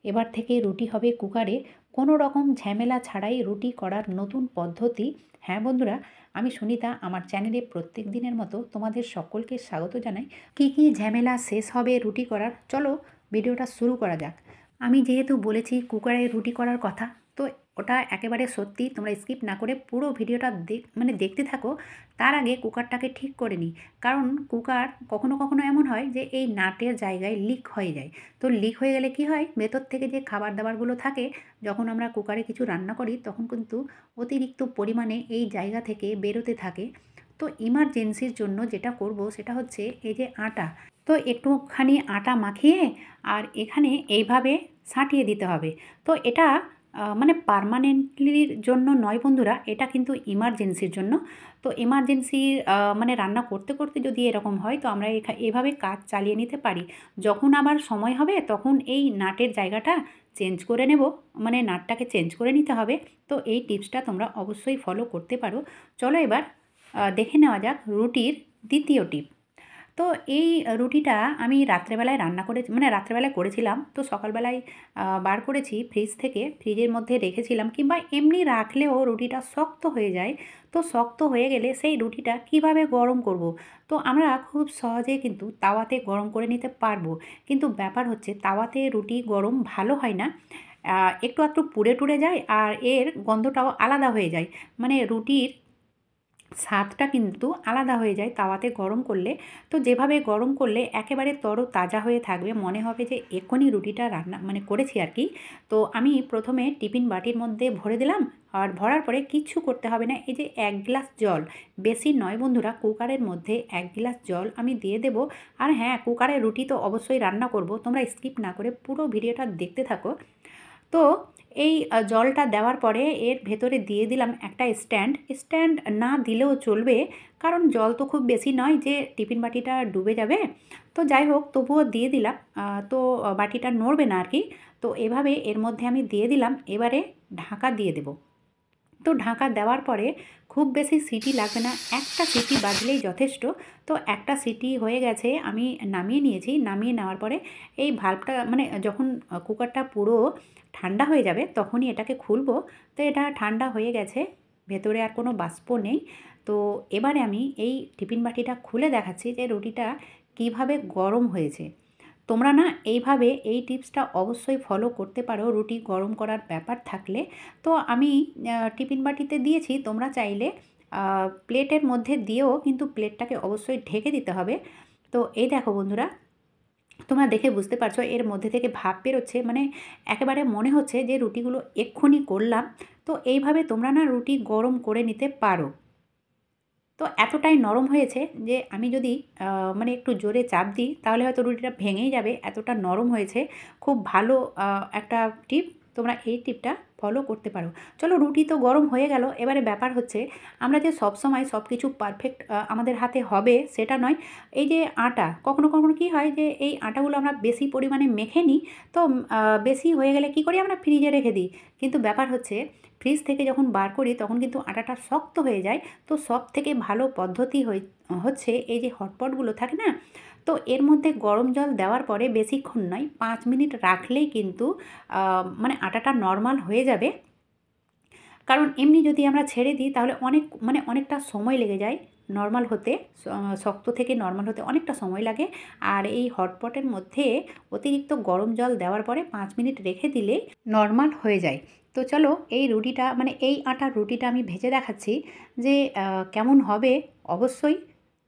এবার থেকে রুটি হবে কুকারে, কোনো রকম ঝামেলা ছাড়াই রুটি করার নতুন পদ্ধতি। হ্যাঁ বন্ধুরা, আমি সুনিতা, আমার চ্যানেলে প্রত্যেক দিনের মতো তোমাদের সকলকে স্বাগত জানাই। কি কি ঝামেলা শেষ হবে রুটি করার, চলো ভিডিওটা শুরু করা যাক। আমি যেহেতু বলেছি কুকারে রুটি করার কথা, তো ওটা একেবারে সত্যি, তোমরা স্কিপ না করে পুরো ভিডিওটা দেখতে থাকো। তার আগে কুকারটাকে ঠিক করে নিই, কারণ কুকার কখনো কখনো এমন হয় যে এই নাটের জায়গায় লিক হয়ে যায়। তো লিক হয়ে গেলে কি হয়, ভেতর থেকে যে খাবার দাবারগুলো থাকে, যখন আমরা কুকারে কিছু রান্না করি তখন কিন্তু অতিরিক্ত পরিমাণে এই জায়গা থেকে বেরোতে থাকে। তো ইমার্জেন্সির জন্য যেটা করব সেটা হচ্ছে এই যে আটা, তো একটুখানি আটা মাখিয়ে আর এখানে এইভাবে ছাঁটিয়ে দিতে হবে। তো এটা মানে পার্মানেন্টলির জন্য নয় বন্ধুরা, এটা কিন্তু ইমার্জেন্সির জন্য। তো ইমার্জেন্সির মানে রান্না করতে করতে যদি এরকম হয়, তো আমরা এভাবে কাজ চালিয়ে নিতে পারি। যখন আবার সময় হবে তখন এই নাটের জায়গাটা চেঞ্জ করে নেব, মানে নাটটাকে চেঞ্জ করে নিতে হবে। তো এই টিপসটা তোমরা অবশ্যই ফলো করতে পারো। চলো এবার দেখে নেওয়া যাক রুটির দ্বিতীয় টিপ। তো এই রুটিটা আমি রাত্রেবেলায় রান্না করে, মানে রাত্রেবেলায় করেছিলাম, তো সকালবেলায় বার করেছি ফ্রিজ থেকে, ফ্রিজের মধ্যে রেখেছিলাম, কিংবা এমনি রাখলেও রুটিটা শক্ত হয়ে যায়। তো শক্ত হয়ে গেলে সেই রুটিটা কিভাবে গরম করব। তো আমরা খুব সহজে কিন্তু তাওয়াতে গরম করে নিতে পারবো, কিন্তু ব্যাপার হচ্ছে তাওয়াতে রুটি গরম ভালো হয় না। একটু আধটু পুড়ে টুড়ে যায় আর এর গন্ধটাও আলাদা হয়ে যায়, মানে রুটির স্বাদটা কিন্তু আলাদা হয়ে যায় তাওয়াতে গরম করলে। তো যেভাবে গরম করলে একেবারে তরতাজা হয়ে থাকবে, মনে হবে যে এক্ষুনি রুটিটা রান্না মানে করেছি আর কি। তো আমি প্রথমে টিফিন বাটির মধ্যে ভরে দিলাম, আর ভরার পরে কিচ্ছু করতে হবে না, এই যে 1 গ্লাস জল, বেশি নয় বন্ধুরা, কুকারের মধ্যে 1 গ্লাস জল আমি দিয়ে দেব। আর হ্যাঁ, কুকারে রুটি তো অবশ্যই রান্না করব, তোমরা স্কিপ না করে পুরো ভিডিওটা দেখতে থাকো। তো এই জলটা দেওয়ার পরে এর ভেতরে দিয়ে দিলাম একটা স্ট্যান্ড। স্ট্যান্ড না দিলেও চলবে, কারণ জল তো খুব বেশি নয় যে টিফিন বাটিটা ডুবে যাবে। তো যাই হোক, তবুও দিয়ে দিলাম। তো বাটিটা নড়বে না আর কি। তো এভাবে এর মধ্যে আমি দিয়ে দিলাম, এবারে ঢাকা দিয়ে দেব। তো ঢাকা দেওয়ার পরে খুব বেশি সিটি লাগবে না, একটা সিটি বাজলেই যথেষ্ট। তো একটা সিটি হয়ে গেছে, আমি নামিয়ে নিয়েছি। নামিয়ে নেওয়ার পরে এই ভাল্বটা, মানে যখন কুকারটা পুরো ঠান্ডা হয়ে যাবে তখনই এটাকে খুলবো। তো এটা ঠান্ডা হয়ে গেছে, ভেতরে আর কোনো বাষ্প নেই। তো এবারে আমি এই টিফিন বাটিটা খুলে দেখাচ্ছি যে রুটিটা কিভাবে গরম হয়েছে। তোমরা না এইভাবে এই টিপসটা অবশ্যই ফলো করতে পারো রুটি গরম করার ব্যাপার থাকলে। তো আমি টিফিন বাটিতে দিয়েছি, তোমরা চাইলে প্লেটের মধ্যে দিয়েও কিন্তু প্লেটটাকে অবশ্যই ঢেকে দিতে হবে। তো এই দেখো বন্ধুরা, তোমরা দেখে বুঝতে পারছো এর মধ্যে থেকে ভাপ বেরোচ্ছে, মানে একেবারে মনে হচ্ছে যে রুটিগুলো এক্ষুনি করলাম। তো এইভাবে তোমরা না রুটি গরম করে নিতে পারো। তো এতটাই নরম হয়েছে যে আমি যদি মানে একটু জোরে চাপ দিই তাহলে হয়তো রুটিটা ভেঙেই যাবে, এতটা নরম হয়েছে। খুব ভালো একটা টিপ, তোমরা এই টিপটা ফলো করতে পারো। চলো, রুটি তো গরম হয়ে গেল, এবারে ব্যাপার হচ্ছে আমরা যে সব সময় সব কিছু পারফেক্ট আমাদের হাতে হবে সেটা নয়। এই যে আটা, কখনো কখনো কী হয় যে এই আটাগুলো আমরা বেশি পরিমাণে মেখে নিই। তো বেশি হয়ে গেলে কী করি, আমরা ফ্রিজে রেখে দিই। কিন্তু ব্যাপার হচ্ছে ফ্রিজ থেকে যখন বার করি তখন কিন্তু আটাটা শক্ত হয়ে যায়। তো সবথেকে ভালো পদ্ধতি হচ্ছে এই যে হটপটগুলো থাকে না, তো এর মধ্যে গরম জল দেওয়ার পরে বেশিক্ষণ নয়, 5 মিনিট রাখলেই কিন্তু মানে আটাটা নরমাল হয়ে যাবে। কারণ এমনি যদি আমরা ছেড়ে দিই তাহলে অনেকটা সময় লেগে যায় নরমাল হতে, শক্ত থেকে নরমাল হতে অনেকটা সময় লাগে। আর এই হটপটের মধ্যে অতিরিক্ত গরম জল দেওয়ার পরে 5 মিনিট রেখে দিলেই নরমাল হয়ে যায়। তো চলো, এই রুটিটা, মানে এই আটার রুটিটা আমি ভেজে দেখাচ্ছি যে কেমন হবে। অবশ্যই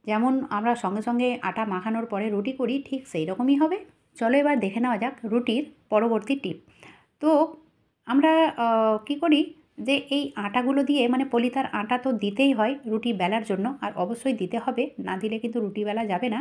যেমন আমরা সঙ্গে সঙ্গে আটা মাখানোর পরে রুটি করি, ঠিক সেই রকমই হবে। চলো এবার দেখে নেওয়া যাক রুটির পরবর্তী টিপ। তো আমরা কী করি যে এই আটাগুলো দিয়ে, মানে পলিথার আটা তো দিতেই হয় রুটি বেলার জন্য, আর অবশ্যই দিতে হবে, না দিলে কিন্তু রুটি বেলা যাবে না।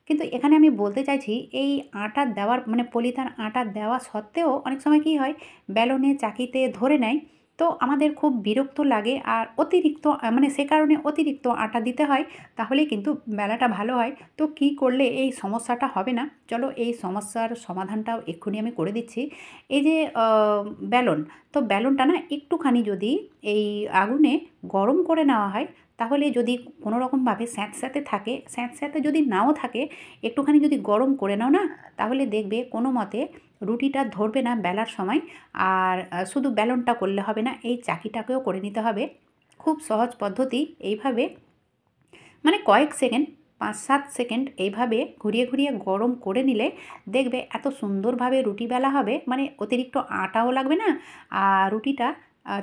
কিন্তু এখানে আমি বলতে চাইছি এই আটা দেওয়ার, মানে পলিথার আটা দেওয়া সত্ত্বেও অনেক সময় কী হয়, বেলনে চাকিতে ধরে নেয়। তো আমাদের খুব বিরক্ত লাগে, আর অতিরিক্ত মানে সে কারণে অতিরিক্ত আটা দিতে হয়, তাহলেই কিন্তু বেলাটা ভালো হয়। তো কী করলে এই সমস্যাটা হবে না, চলো এই সমস্যার সমাধানটাও এক্ষুনি আমি করে দিচ্ছি। এই যে বেলন, তো বেলনটা না একটুখানি যদি এই আগুনে গরম করে নেওয়া হয়, তাহলে যদি কোনো রকমভাবে স্যাঁতস্যাঁতে থাকে, স্যাঁতস্যাঁতে যদি নাও থাকে, একটুখানি যদি গরম করে নাও না, তাহলে দেখবে কোনো মতে রুটিটা ধরবে না বেলার সময়। আর শুধু বেলনটা করলে হবে না, এই চাকিটাকেও করে নিতে হবে। খুব সহজ পদ্ধতি। এইভাবে মানে কয়েক সেকেন্ড, 5-7 সেকেন্ড এইভাবে ঘুরিয়ে ঘুরিয়ে গরম করে নিলে দেখবে এত সুন্দরভাবে রুটি বেলা হবে, মানে অতিরিক্ত আটাও লাগবে না, আর রুটিটা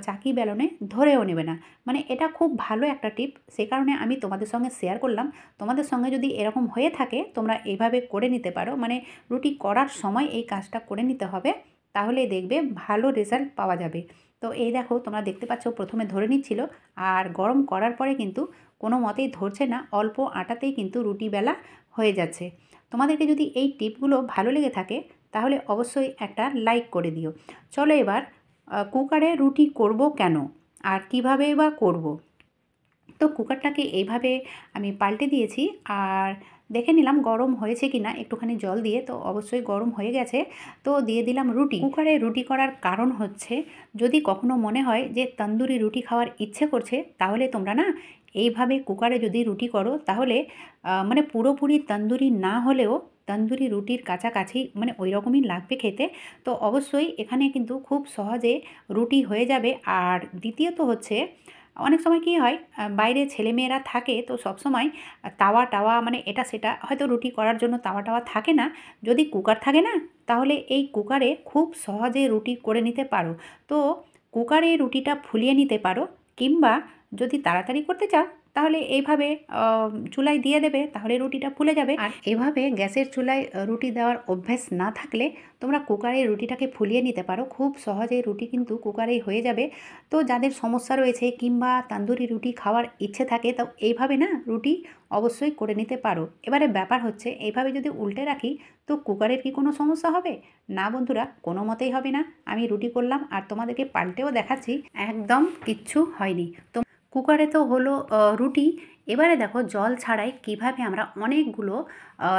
চাকি বেলনে ধরেও নেবে না। মানে এটা খুব ভালো একটা টিপ, সে কারণে আমি তোমাদের সঙ্গে শেয়ার করলাম। তোমাদের সঙ্গে যদি এরকম হয়ে থাকে তোমরা এইভাবে করে নিতে পারো, মানে রুটি করার সময় এই কাজটা করে নিতে হবে, তাহলে দেখবে ভালো রেজাল্ট পাওয়া যাবে। তো এই দেখো তোমরা দেখতে পাচ্ছ প্রথমে ধরে নিচ্ছিল, আর গরম করার পরে কিন্তু কোনো মতেই ধরছে না, অল্প আটাতেই কিন্তু রুটি বেলা হয়ে যাচ্ছে। তোমাদেরকে যদি এই টিপগুলো ভালো লেগে থাকে তাহলে অবশ্যই একটা লাইক করে দিও। চলো এবার কুকারে রুটি করব কেন আর কিভাবে বা করব। তো কুকারটাকে এইভাবে আমি পাল্টে দিয়েছি, আর দেখে নিলাম গরম হয়েছে কি না একটুখানি জল দিয়ে। তো অবশ্যই গরম হয়ে গেছে। তো দিয়ে দিলাম রুটি। কুকারে রুটি করার কারণ হচ্ছে, যদি কখনো মনে হয় যে তন্দুরি রুটি খাওয়ার ইচ্ছে করছে, তাহলে তোমরা না এইভাবে কুকারে যদি রুটি করো তাহলে মানে পুরোপুরি তন্দুরি না হলেও তন্দুরি রুটির কাছাকাছি মানে ওই রকমই লাগবে খেতে। তো অবশ্যই এখানে কিন্তু খুব সহজে রুটি হয়ে যাবে। আর দ্বিতীয়ত হচ্ছে, অনেক সময় কী হয় বাইরে ছেলেমেয়েরা থাকে, তো সবসময় তাওয়া টাওয়া মানে এটা সেটা হয়তো রুটি করার জন্য তাওয়া টাওয়া থাকে না। যদি কুকার থাকে না, তাহলে এই কুকারে খুব সহজে রুটি করে নিতে পারো। তো কুকারে রুটিটা ফুলিয়ে নিতে পারো, কিংবা যদি তাড়াতাড়ি করতে চাও তাহলে এইভাবে চুলায় দিয়ে দেবে, তাহলে রুটিটা ফুলে যাবে। আর এভাবে গ্যাসের চুলায় রুটি দেওয়ার অভ্যেস না থাকলে তোমরা কুকারে রুটিটাকে ফুলিয়ে নিতে পারো, খুব সহজে রুটি কিন্তু কুকারেই হয়ে যাবে। তো যাদের সমস্যা রয়েছে কিংবা তান্দুরি রুটি খাওয়ার ইচ্ছে থাকে, তো এইভাবে না রুটি অবশ্যই করে নিতে পারো। এবারে ব্যাপার হচ্ছে, এইভাবে যদি উল্টে রাখি তো কুকারের কি কোনো সমস্যা হবে? না বন্ধুরা, কোনো মতেই হবে না। আমি রুটি করলাম আর তোমাদেরকে পাল্টেও দেখাচ্ছি, একদম কিচ্ছু হয়নি। তো কুকারে তো হলো রুটি। এবারে দেখো জল ছাড়াই কিভাবে আমরা অনেকগুলো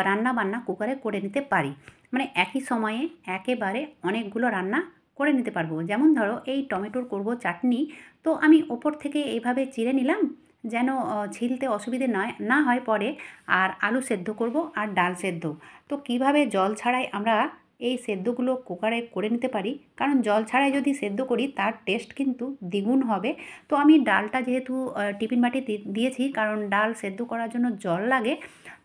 রান্না বান্না কুকারে করে নিতে পারি, মানে একই সময়ে একেবারে অনেকগুলো রান্না করে নিতে পারবো। যেমন ধরো এই টমেটোর করব চাটনি, তো আমি ওপর থেকে এইভাবে চিড়ে নিলাম যেন ছিলতে অসুবিধে না হয় পরে। আর আলু সেদ্ধ করব আর ডাল সেদ্ধ। তো কিভাবে জল ছাড়াই আমরা এই সেদ্ধগুলো কুকারে করে নিতে পারি, কারণ জল ছাড়াই যদি সেদ্ধ করি তার টেস্ট কিন্তু দ্বিগুণ হবে। তো আমি ডালটা যেহেতু টিফিন বাটি দিয়েছি, কারণ ডাল সেদ্ধ করার জন্য জল লাগে,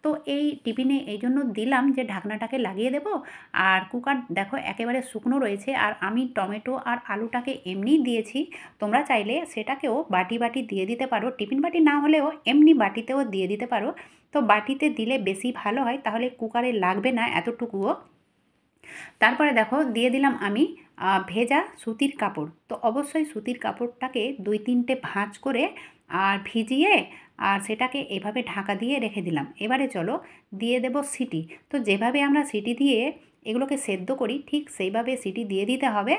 তো এই টিফিনে এই জন্য দিলাম যে ঢাকনাটাকে লাগিয়ে দেব। আর কুকার দেখো একেবারে শুকনো রয়েছে, আর আমি টমেটো আর আলুটাকে এমনিই দিয়েছি। তোমরা চাইলে সেটাকেও বাটি বাটি দিয়ে দিতে পারো, টিফিন বাটি না হলেও এমনি বাটিতেও দিয়ে দিতে পারো। তো বাটিতে দিলে বেশি ভালো হয়, তাহলে কুকারে লাগবে না এতটুকুও। তারপরে দেখো দিয়ে দিলাম আমি ভেজা সুতির কাপড়। তো অবশ্যই সুতির কাপড়টাকে 2-3টে ভাঁজ করে আর ভিজিয়ে আর সেটাকে এভাবে ঢাকা দিয়ে রেখে দিলাম। এবারে চলো দিয়ে দেব সিটি। তো যেভাবে আমরা সিটি দিয়ে এগুলোকে সেদ্ধ করি ঠিক সেইভাবে সিটি দিয়ে দিতে হবে।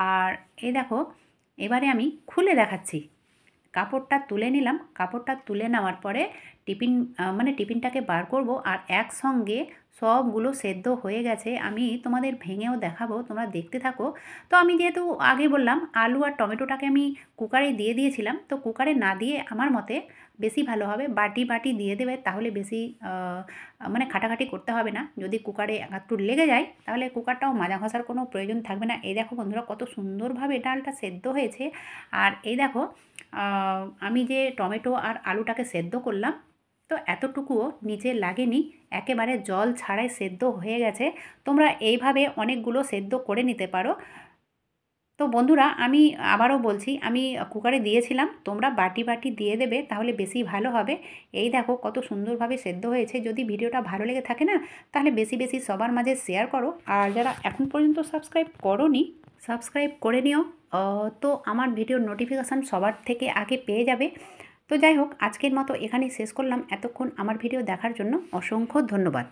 আর এই দেখো এবারে আমি খুলে দেখাচ্ছি। কাপড়টা তুলে নিলাম, কাপড়টা তুলে নেওয়ার পরে মানে টিফিনটাকে বার করব, আর একসঙ্গে সবগুলো সেদ্ধ হয়ে গেছে। আমি তোমাদের ভেঙেও দেখাবো, তোমরা দেখতে থাকো। তো আমি যেহেতু আগে বললাম আলু আর টমেটোটাকে আমি কুকারে দিয়ে দিয়েছিলাম, তো কুকারে না দিয়ে আমার মতে বেশি ভালো হবে বাটি বাটি দিয়ে দেবে, তাহলে বেশি মানে খাটাখাটি করতে হবে না। যদি কুকারে একটু লেগে যায় তাহলে কুকারটাও মাজা ঘষার কোনো প্রয়োজন থাকবে না। এই দেখো বন্ধুরা কত সুন্দরভাবে ডালটা সেদ্ধ হয়েছে। আর এই দেখো আমি যে টমেটো আর আলুটাকে সেদ্ধ করলাম, তো এতটুকুও নিচে লাগেনি, একেবারে জল ছাড়াই সেদ্ধ হয়ে গেছে। তোমরা এইভাবে অনেকগুলো সেদ্ধ করে নিতে পারো। তো বন্ধুরা আমি আবারও বলছি, আমি কুকারে দিয়েছিলাম, তোমরা বাটি বাটি দিয়ে দেবে, তাহলে বেশি ভালো হবে। এই দেখো কত সুন্দরভাবে সেদ্ধ হয়েছে। যদি ভিডিওটা ভালো লেগে থাকে না, তাহলে বেশি বেশি সবার মাঝে শেয়ার করো। আর যারা এখন পর্যন্ত সাবস্ক্রাইব করোনি, সাবস্ক্রাইব করে নিও। তো আমার ভিডিওর নোটিফিকেশান সবার থেকে আগে পেয়ে যাবে। তো যাই হোক, আজকের মতো এখানেই শেষ করলাম। এতক্ষণ আমার ভিডিও দেখার জন্য অসংখ্য ধন্যবাদ।